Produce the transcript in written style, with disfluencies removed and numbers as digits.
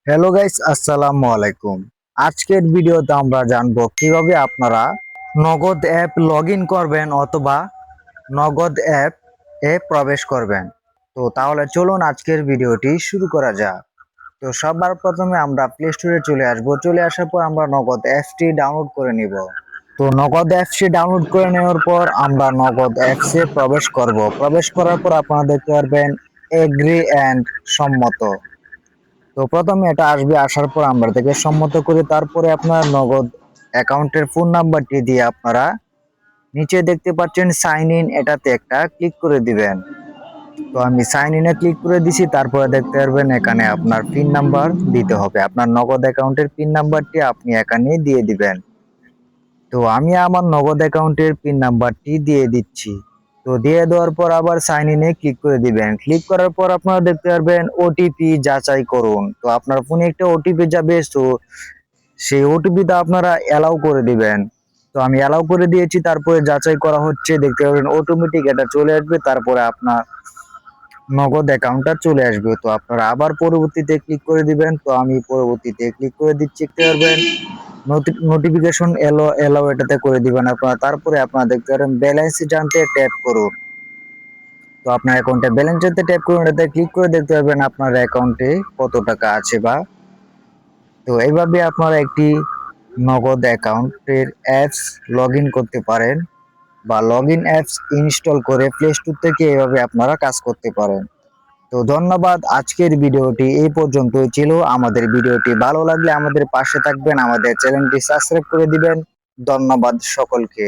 Hello guys, আসসালামু আলাইকুম। আজকের ভিডিওতে আমরা জানবো কিভাবে আপনারা নগদ অ্যাপ লগ ইন করবেন অথবা নগদ অ্যাপ এ প্রবেশ করবেন। তো তাহলে চলুন আজকের ভিডিওটি শুরু করা যাক। তো সবার প্রথমে আমরা প্লে স্টোরে চলে আসবো। চলে আসার পর আমরা নগদ অ্যাপসটি ডাউনলোড করে নিব। তো নগদ অ্যাপসটি ডাউনলোড করে নেওয়ার পর আমরা নগদ অ্যাপসে প্রবেশ করব। প্রবেশ করার পর আপনারা দেখতে পারবেন এগ্রি অ্যান্ড সম্মত। তো প্রথমে এটা আসবে, আসার পর আমরা থেকে সম্মত করে তারপরে আপনার নগদ অ্যাকাউন্টের ফোন নাম্বারটি দিয়ে আপনারা নিচে দেখতে পাচ্ছেন সাইন ইন, এটাতে একটা ক্লিক করে দিবেন। তো আমি সাইন ইনে ক্লিক করে দিছি। তারপরে দেখতে পারবেন এখানে আপনার পিন নাম্বার দিতে হবে। আপনার নগদ অ্যাকাউন্টের পিন নাম্বারটি আপনি এখানে দিয়ে দিবেন। তো আমি আমার নগদ অ্যাকাউন্টের পিন নাম্বারটি দিয়ে দিচ্ছি। তো দিয়ে দেওয়ার পর আবার সাইন ইনে ক্লিক করে দিবেন। ক্লিক করার পর আপনারা দেখতে পারবেন ওটিপি যাচাই করুন। তো আপনার ফোনে একটা ওটিপি যাবে, তো সেই ওটিপিটা আপনারা অ্যালাউ করে দিবেন। তো আমি অ্যালাউ করে দিয়েছি। তারপরে যাচাই করা হচ্ছে, দেখতে পারবেন অটোমেটিক এটা চলে আসবে। তারপরে আপনার নগদ অ্যাকাউন্টটা চলে আসবে। তো আপনারা আবার পরবর্তীতে ক্লিক করে দিবেন। তো আমি পরবর্তীতে ক্লিক করে দিচ্ছি। দেখতে পারবেন নোটিফিকেশন এলো এলাও, এটাতে করে দিবেন আপনারা। তারপরে আপনারা দেখতে পারেন ব্যালেন্স জানতে ট্যাপ করুন। তো আপনার অ্যাকাউন্টে ব্যালেন্স জানতে ট্যাপ করুন, এটাতে ক্লিক করে দেখতে পারবেন আপনার অ্যাকাউন্টে কত টাকা আছে বা। তো এইভাবে আপনারা একটি নগদ অ্যাকাউন্টের অ্যাপস লগ ইন করতে পারেন বা লগ ইন অ্যাপস ইনস্টল করে প্লে স্টোর থেকে এভাবে আপনারা কাজ করতে পারেন। তো ধন্যবাদ, আজকের ভিডিওটি এই পর্যন্তই ছিল। আমাদের ভিডিওটি ভালো লাগলে আমাদের পাশে থাকবেন, আমাদের চ্যানেলটি সাবস্ক্রাইব করে দিবেন। ধন্যবাদ সকলকে।